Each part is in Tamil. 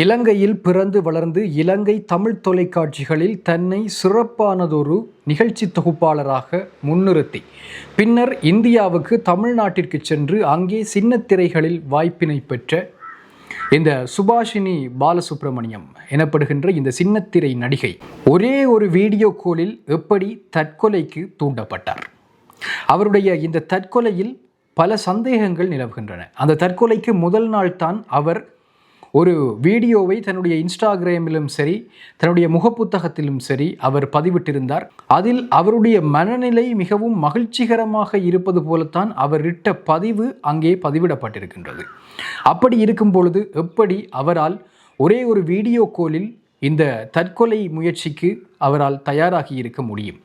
இலங்கையில் பிறந்து வளர்ந்து இலங்கை தமிழ் தொலைக்காட்சிகளில் தன்னை சிறப்பானதொரு நிகழ்ச்சி தொகுப்பாளராக முன்னிறுத்தி பின்னர் இந்தியாவுக்கு தமிழ்நாட்டிற்கு சென்று அங்கே சின்னத்திரைகளில் வாய்ப்பினை பெற்ற இந்த சுபாஷினி பாலசுப்ரமணியம் எனப்படுகின்ற இந்த சின்னத்திரை நடிகை ஒரே ஒரு வீடியோ காலில் எப்படி தற்கொலைக்கு தூண்டப்பட்டார்? அவருடைய இந்த தற்கொலையில் பல சந்தேகங்கள் நிலவுகின்றன. அந்த தற்கொலைக்கு முதல் நாள் தான் அவர் ஒரு வீடியோவை தன்னுடைய இன்ஸ்டாகிராமிலும் சரி தன்னுடைய முகப்புத்தகத்திலும் சரி அவர் பதிவிட்டிருந்தார். அதில் அவருடைய மனநிலை மிகவும் மகிழ்ச்சிகரமாக இருப்பது போலத்தான் அவர் இட்ட பதிவு அங்கே பதிவிடப்பட்டிருக்கின்றது. அப்படி இருக்கும் பொழுது எப்படி அவரால் ஒரே ஒரு வீடியோ காலில் இந்த தற்கொலை முயற்சிக்கு அவரால் தயாராகி இருக்க முடியும்?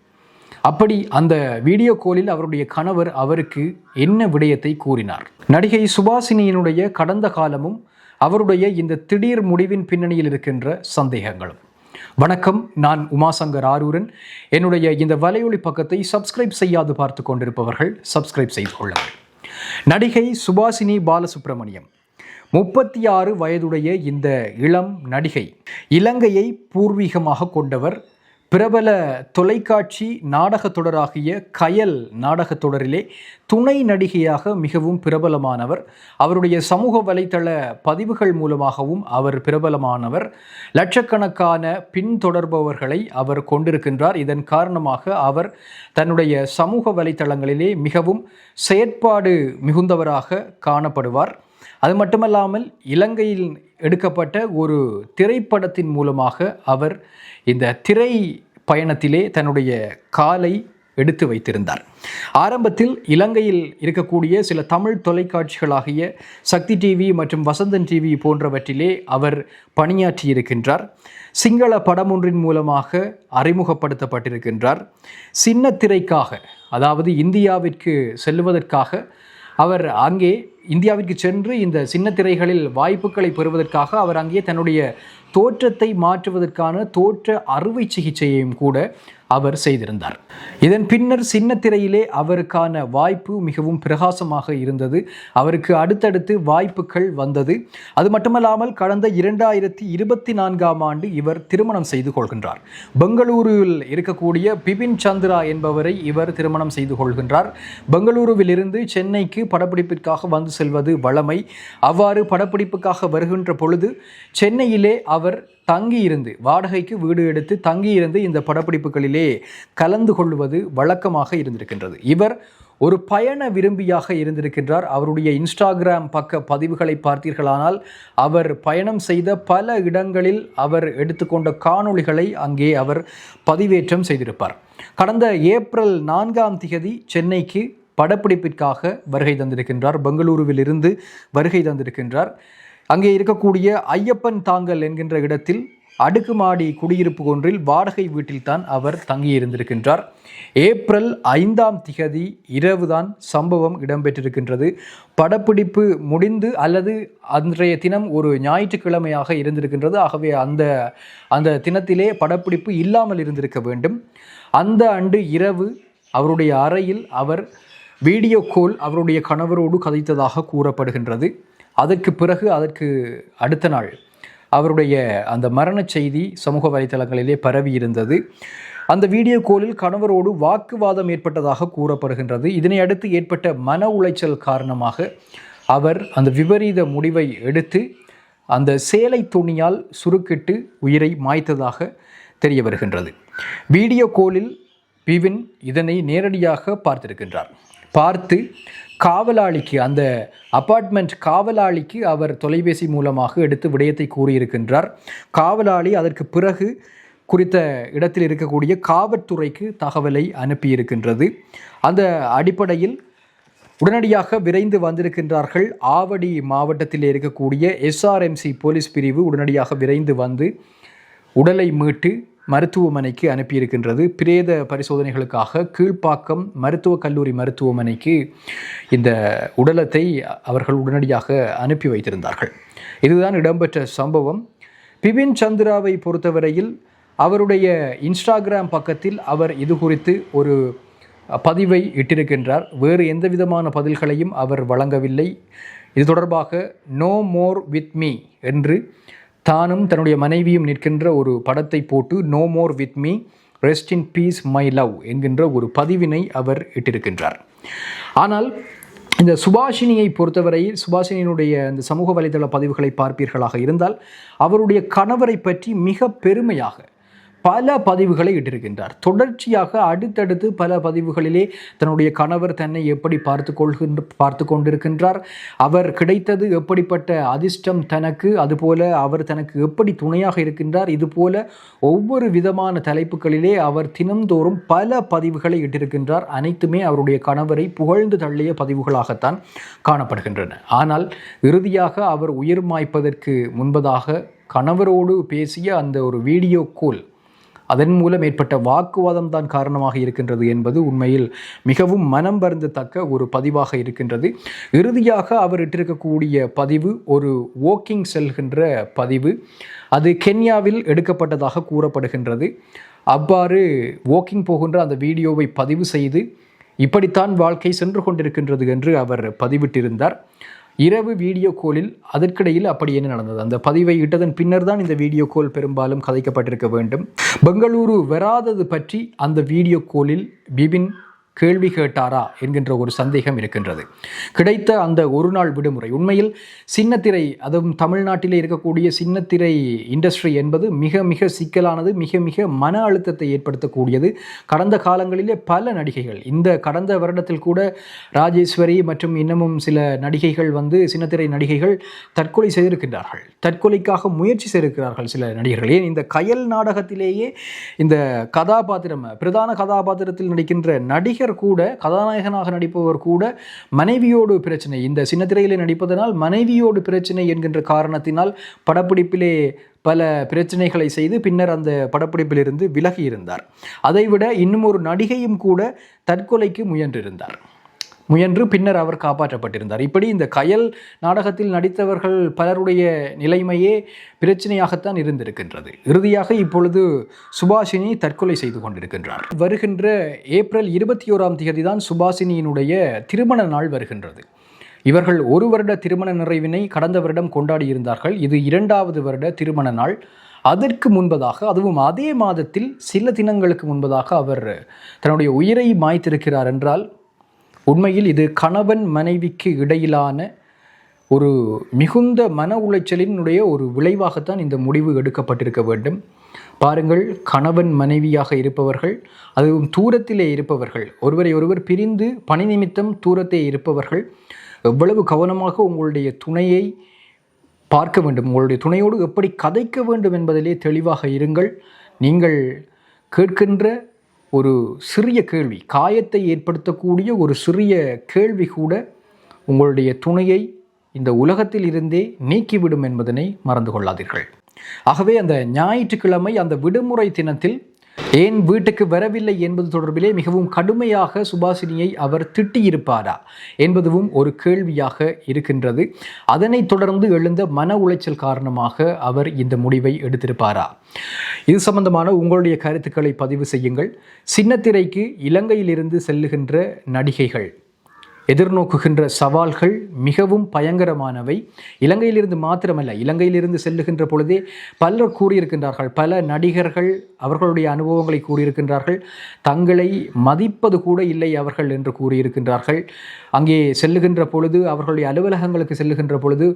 அப்படி அந்த வீடியோ காலில் அவருடைய கணவர் அவருக்கு என்ன விடயத்தை கூறினார்? நடிகை சுபாஷினியினுடைய கடந்த காலமும் அவருடைய இந்த திடீர் முடிவின் பின்னணியில் இருக்கின்ற சந்தேகங்களும். வணக்கம், நான் உமாசங்கர் ஆரூரன். என்னுடைய இந்த வலையொலி பக்கத்தை சப்ஸ்கிரைப் செய்யாது பார்த்து கொண்டிருப்பவர்கள் சப்ஸ்கிரைப் செய்து கொள்ளுங்கள். நடிகை சுபாஷினி பாலசுப்ரமணியம் 36 வயதுடைய இந்த இளம் நடிகை இலங்கையை பூர்வீகமாக கொண்டவர். பிரபல தொலைக்காட்சி நாடகத் தொடராகிய கயல் நாடகத் தொடரிலே துணை நடிகையாக மிகவும் பிரபலமானவர். அவருடைய சமூக வலைத்தள பதிவுகள் மூலமாகவும் அவர் பிரபலமானவர். லட்சக்கணக்கான பின்தொடர்பவர்களை அவர் கொண்டிருக்கின்றார். இதன் காரணமாக அவர் தன்னுடைய சமூக வலைத்தளங்களிலே மிகவும் செயற்பாடு மிகுந்தவராக காணப்படுவார். அது மட்டுமல்லாமல் இலங்கையில் எடுக்கப்பட்ட ஒரு திரைப்படத்தின் மூலமாக அவர் இந்த திரை பயணத்திலே தன்னுடைய காலை எடுத்து வைத்திருந்தார். ஆரம்பத்தில் இலங்கையில் இருக்கக்கூடிய சில தமிழ் தொலைக்காட்சிகளாகிய சக்தி டிவி மற்றும் வசந்தன் டிவி போன்றவற்றிலே அவர் பணியாற்றியிருக்கின்றார். சிங்கள படம் ஒன்றின் மூலமாக அறிமுகப்படுத்தப்பட்டிருக்கின்றார். சின்ன திரைக்காக, அதாவது இந்தியாவிற்கு செல்வதற்காக அவர் அங்கே இந்தியாவிற்கு சென்று இந்த சின்ன திரைகளில் வாய்ப்புகளை பெறுவதற்காக அவர் அங்கே தன்னுடைய தோற்றத்தை மாற்றுவதற்கான தோற்ற அறுவை சிகிச்சையையும் கூட அவர் செய்திருந்தார். இதன் பின்னர் சின்ன திரையிலே அவருக்கான வாய்ப்பு மிகவும் பிரகாசமாக இருந்தது. அவருக்கு அடுத்தடுத்து வாய்ப்புகள் வந்தது. அது மட்டுமல்லாமல் கடந்த 2024ஆம் ஆண்டு இவர் திருமணம் செய்து கொள்கின்றார். பெங்களூருவில் இருக்கக்கூடிய பிபின் சந்திரா என்பவரை இவர் திருமணம் செய்து கொள்கின்றார். பெங்களூருவில் இருந்து சென்னைக்கு படப்பிடிப்பிற்காக வந்து செல்வது வழமை. அவ்வாறு படப்பிடிப்புக்காக வருகின்ற பொழுது சென்னையிலே அவர் தங்கியிருந்து, வாடகைக்கு வீடு எடுத்து தங்கியிருந்து இந்த படப்பிடிப்புகளிலே கலந்து கொள்வது வழக்கமாக இருந்திருக்கின்றது. இவர் ஒரு பயண விரும்பியாக இருந்திருக்கின்றார். அவருடைய இன்ஸ்டாகிராம் பக்க பதிவுகளை பார்த்தீர்களானால் அவர் பயணம் செய்த பல இடங்களில் அவர் எடுத்துக்கொண்ட காணொளிகளை அங்கே அவர் பதிவேற்றம் செய்திருப்பார். கடந்த ஏப்ரல் 4ஆம் தேதி சென்னைக்கு படப்பிடிப்பிற்காக வருகை தந்திருக்கின்றார். பெங்களூருவில் இருந்து வருகை தந்திருக்கின்றார். அங்கே இருக்கக்கூடிய ஐயப்பன் தாங்கல் என்கின்ற இடத்தில் அடுக்குமாடி குடியிருப்பு ஒன்றில் வாடகை வீட்டில்தான் அவர் தங்கியிருந்திருக்கின்றார். ஏப்ரல் 5ஆம் தேதி இரவுதான் சம்பவம் இடம்பெற்றிருக்கின்றது. படப்பிடிப்பு முடிந்து அல்லது அன்றைய தினம் ஒரு ஞாயிற்றுக்கிழமையாக இருந்திருக்கின்றது. ஆகவே அந்த தினத்திலே படப்பிடிப்பு இல்லாமல் இருந்திருக்க வேண்டும். அந்த அன்று இரவு அவருடைய அறையில் அவர் வீடியோ கால் அவருடைய கணவரோடு கதைத்ததாக கூறப்படுகின்றது. அதற்கு அடுத்த நாள் அவருடைய அந்த மரண செய்தி சமூக வலைத்தளங்களிலே பரவி இருந்தது. அந்த வீடியோ காலில் கணவரோடு வாக்குவாதம் ஏற்பட்டதாக கூறப்படுகின்றது. இதனை அடுத்து ஏற்பட்ட மன உளைச்சல் காரணமாக அவர் அந்த விபரீத முடிவை எடுத்து அந்த சேலை துணியால் சுருக்கிட்டு உயிரை மாய்த்ததாக தெரிய வருகின்றது. வீடியோ காலில் பிபின் இதனை நேரடியாக பார்த்திருக்கின்றார். பார்த்து காவலாளிக்கு, அந்த அபார்ட்மெண்ட் காவலாளிக்கு அவர் தொலைபேசி மூலமாக எடுத்து விடயத்தை கூறியிருக்கின்றார். காவலாளி அதற்கு பிறகு குறித்த இடத்தில் இருக்கக்கூடிய காவல்துறைக்கு தகவலை அனுப்பியிருக்கின்றது. அந்த அடிப்படையில் உடனடியாக விரைந்து வந்திருக்கின்றார்கள். ஆவடி மாவட்டத்தில் இருக்கக்கூடிய SRMC போலீஸ் பிரிவு உடனடியாக விரைந்து வந்து உடலை மீட்டு மருத்துவமனைக்கு அனுப்பியிருக்கின்றது. பிரேத பரிசோதனைகளுக்காக கீழ்ப்பாக்கம் மருத்துவக் கல்லூரி மருத்துவமனைக்கு இந்த உடலத்தை அவர்கள் உடனடியாக அனுப்பி வைத்திருந்தார்கள். இதுதான் இடம்பெற்ற சம்பவம். பிபின் சந்திராவை பொறுத்தவரையில் அவருடைய இன்ஸ்டாகிராம் பக்கத்தில் அவர் இது குறித்து ஒரு பதிவை இட்டிருக்கின்றார். வேறு எந்த விதமான பதில்களையும் அவர் வழங்கவில்லை. இது தொடர்பாக நோ மோர் வித் மீ என்று தானும் தன்னுடைய மனைவியும் நிற்கின்ற ஒரு படத்தை போட்டு no more with me, rest in peace my love என்கின்ற ஒரு பதிவினை அவர் இட்டிருக்கின்றார். ஆனால் இந்த சுபாஷினியை பொறுத்தவரையில் சுபாஷினியினுடைய இந்த சமூக வலைதள பதிவுகளை பார்ப்பீர்களாக இருந்தால் அவருடைய கணவரை பற்றி மிக பெருமையாக பல பதிவுகளை இட்டிருக்கின்றார். தொடர்ச்சியாக அடுத்தடுத்து பல பதிவுகளிலே தன்னுடைய கணவர் தன்னை எப்படி பார்த்து கொண்டிருக்கின்றார், அவர் கிடைத்தது எப்படிப்பட்ட அதிர்ஷ்டம் தனக்கு, அதுபோல அவர் தனக்கு எப்படி துணையாக இருக்கின்றார், இதுபோல ஒவ்வொரு விதமான தலைப்புகளிலே அவர் தினந்தோறும் பல பதிவுகளை இட்டிருக்கின்றார். அனைத்துமே அவருடைய கணவரை புகழ்ந்து தள்ளிய பதிவுகளாகத்தான் காணப்படுகின்றன. ஆனால் இறுதியாக அவர் உயிர் மாய்ப்பதற்கு முன்பதாக கணவரோடு பேசிய அந்த ஒரு வீடியோ கால், அதன் மூலம் ஏற்பட்ட வாக்குவாதம் தான் காரணமாக இருக்கின்றது என்பது உண்மையில் மிகவும் மனம் வருந்தத்தக்க ஒரு பதிவாக இருக்கின்றது. இறுதியாக அவர் இட்டிருக்கக்கூடிய பதிவு ஒரு வாக்கிங் செல்கின்ற பதிவு. அது கென்யாவில் எடுக்கப்பட்டதாக கூறப்படுகின்றது. அவ்வாறு வாக்கிங் போகின்ற அந்த வீடியோவை பதிவு செய்து இப்படித்தான் வாழ்க்கை சென்று கொண்டிருக்கின்றது என்று அவர் பதிவிட்டிருந்தார். இரவு வீடியோ காலில் அதற்கிடையில் அப்படி என்ன நடந்தது, அந்த பதிவை இட்டதன் பின்னர் தான் இந்த வீடியோ கால் பெரும்பாலும் கதைக்கப்பட்டிருக்க வேண்டும். பெங்களூரு வராதது பற்றி அந்த வீடியோ காலில் பிபின் கேள்வி கேட்டாரா என்கின்ற ஒரு சந்தேகம் இருக்கின்றது. கிடைத்த அந்த ஒரு நாள் விடுமுறை, உண்மையில் சின்னத்திரை, அதுவும் தமிழ்நாட்டிலே இருக்கக்கூடிய சின்னத்திரை இண்டஸ்ட்ரி என்பது மிக மிக சிக்கலானது, மிக மிக மன அழுத்தத்தை ஏற்படுத்தக்கூடியது. கடந்த காலங்களிலே பல நடிகைகள், இந்த கடந்த வருடத்தில் கூட ராஜேஸ்வரி மற்றும் இன்னமும் சில நடிகைகள் சின்னத்திரை நடிகைகள் தற்கொலை செய்திருக்கின்றார்கள், தற்கொலைக்காக முயற்சி செய்திருக்கிறார்கள் சில நடிகர்கள். ஏன் இந்த கயல் நாடகத்திலேயே இந்த கதாபாத்திரம், பிரதான கதாபாத்திரத்தில் நடிக்கின்ற நடிகர் கூட, கதாநாயகனாக நடிப்பவர் கூட மனைவியோடு பிரச்சனை, இந்த சின்னத்திரையிலே நடிப்பதனால் மனைவியோடு பிரச்சனை என்கின்ற காரணத்தினால் படப்பிடிப்பிலே பல பிரச்சனைகளை செய்து பின்னர் அந்த படப்பிடிப்பிலிருந்து விலகி இருந்தார். அதைவிட இன்னும் ஒரு நடிகையும் கூட தற்கொலைக்கு முயன்று பின்னர் அவர் காப்பாற்றப்பட்டிருந்தார். இப்படி இந்த கயல் நாடகத்தில் நடித்தவர்கள் பலருடைய நிலைமையே பிரச்சனையாகத்தான் இருந்திருக்கின்றது. இறுதியாக இப்பொழுது சுபாஷினி தற்கொலை செய்து கொண்டிருக்கின்றார். வருகின்ற ஏப்ரல் 21ஆம் தேதி தான் சுபாஷினியினுடைய திருமண நாள் வருகின்றது. இவர்கள் ஒரு வருட திருமண நிறைவினை கடந்த வருடம் கொண்டாடியிருந்தார்கள். இது 2வது வருட திருமண நாள். அதற்கு முன்பதாக, அதுவும் அதே மாதத்தில் சில தினங்களுக்கு முன்பதாக அவர் தன்னுடைய உயிரை மாய்த்திருக்கிறார் என்றால் உண்மையில் இது கணவன் மனைவிக்கு இடையிலான ஒரு மிகுந்த மன உளைச்சலினுடைய ஒரு விளைவாகத்தான் இந்த முடிவு எடுக்கப்பட்டிருக்க வேண்டும். பாருங்கள், கணவன் மனைவியாக இருப்பவர்கள், அதுவும் தூரத்திலே இருப்பவர்கள், ஒருவரை ஒருவர் பிரிந்து பணி நிமித்தம் தூரத்தே இருப்பவர்கள் எவ்வளவு கவனமாக உங்களுடைய துணையை பார்க்க வேண்டும், உங்களுடைய துணையோடு எப்படி கதைக்க வேண்டும் என்பதிலே தெளிவாக இருங்கள். நீங்கள் கேட்கின்ற ஒரு சிறிய கேள்வி, காயத்தை ஏற்படுத்தக்கூடிய ஒரு சிறிய கேள்வி கூட உங்களுடைய துணையை இந்த உலகத்தில் இருந்தே நீக்கிவிடும் என்பதனை மறந்து கொள்ளாதீர்கள். ஆகவே அந்த ஞாயிற்றுக்கிழமை, அந்த விடுமுறை தினத்தில் ஏன் வீட்டுக்கு வரவில்லை என்பது தொடர்பிலே மிகவும் கடுமையாக சுபாஷினியை அவர் திட்டியிருப்பாரா என்பதுவும் ஒரு கேள்வியாக இருக்கின்றது. அதனைத் தொடர்ந்து எழுந்த மன உளைச்சல் காரணமாக அவர் இந்த முடிவை எடுத்திருப்பாரா? இது சம்பந்தமான உங்களுடைய கருத்துக்களை பதிவு செய்யுங்கள். சின்னத்திரைக்கு இலங்கையிலிருந்து செல்லுகின்ற நடிகைகள் எதிர்நோக்குகின்ற சவால்கள் மிகவும் பயங்கரமானவை. இலங்கையிலிருந்து மாத்திரமல்ல, இலங்கையிலிருந்து செல்லுகின்ற பொழுதே பலர் கூறியிருக்கின்றார்கள், பல நடிகர்கள் அவர்களுடைய அனுபவங்களை கூறியிருக்கின்றார்கள். தங்களை மதிப்பது கூட இல்லை அவர்கள் என்று கூறியிருக்கின்றார்கள். அங்கே செல்லுகின்ற பொழுது, அவர்களுடைய அலுவலகங்களுக்கு செல்லுகின்ற பொழுது,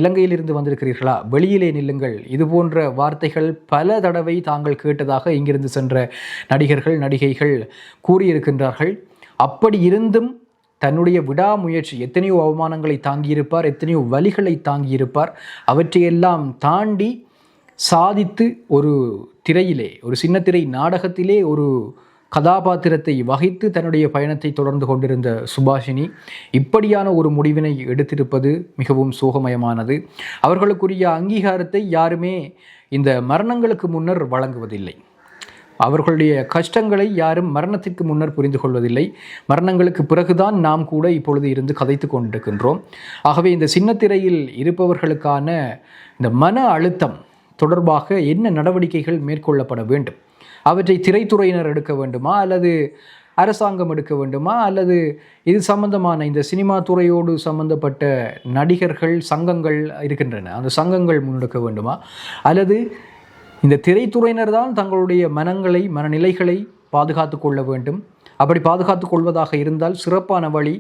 இலங்கையிலிருந்து வந்திருக்கிறீர்களா, வெளியிலே நில்லுங்கள், இது போன்ற வார்த்தைகள் பல தடவை தாங்கள் கேட்டதாக இங்கிருந்து சென்ற நடிகர்கள் நடிகைகள் கூறியிருக்கின்றார்கள். அப்படி இருந்தும் தன்னுடைய விடாமுயற்சி, எத்தனையோ அவமானங்களை தாங்கியிருப்பார், எத்தனையோ வலிகளை தாங்கியிருப்பார், அவற்றையெல்லாம் தாண்டி சாதித்து ஒரு திரையிலே, ஒரு சின்னத்திரை நாடகத்திலே ஒரு கதாபாத்திரத்தை வகித்து தன்னுடைய பயணத்தை தொடர்ந்து கொண்டிருந்த சுபாஷினி இப்படியான ஒரு முடிவினை எடுத்திருப்பது மிகவும் சோகமயமானது. அவர்களுக்குரிய அங்கீகாரத்தை யாருமே இந்த மரணங்களுக்கு முன்னர் வழங்குவதில்லை. அவர்களுடைய கஷ்டங்களை யாரும் மரணத்திற்கு முன்னர் புரிந்து கொள்வதில்லை. மரணங்களுக்கு பிறகுதான் நாம் கூட இப்பொழுது இருந்து கதைத்து கொண்டிருக்கின்றோம். ஆகவே இந்த சின்னத்திரையில் இருப்பவர்களுக்கான இந்த மன அழுத்தம் தொடர்பாக என்ன நடவடிக்கைகள் மேற்கொள்ளப்பட வேண்டும், அவற்றை திரைத்துறையினர் எடுக்க வேண்டுமா அல்லது அரசாங்கம் எடுக்க வேண்டுமா, அல்லது இது சம்பந்தமான இந்த சினிமா துறையோடு சம்பந்தப்பட்ட நடிகர்கள் சங்கங்கள் இருக்கின்றன, அந்த சங்கங்கள் முன்னெடுக்க வேண்டுமா, அல்லது இந்த திரைத்துறையினர் தான் தங்களுடைய மனநிலைகளை பாதுகாத்து கொள்ள வேண்டும்? அப்படி பாதுகாத்து கொள்வதாக இருந்தால் சிறப்பான வழி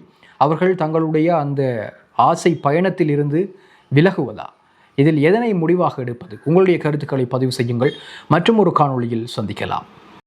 அவர்கள் தங்களுடைய அந்த ஆசை பயணத்தில் இருந்து விலகுவதா? இதில் எதனை முடிவாக எடுப்பது? உங்களுடைய கருத்துக்களை பதிவு செய்யுங்கள். மற்றும் ஒரு காணொளியில் சந்திக்கலாம்.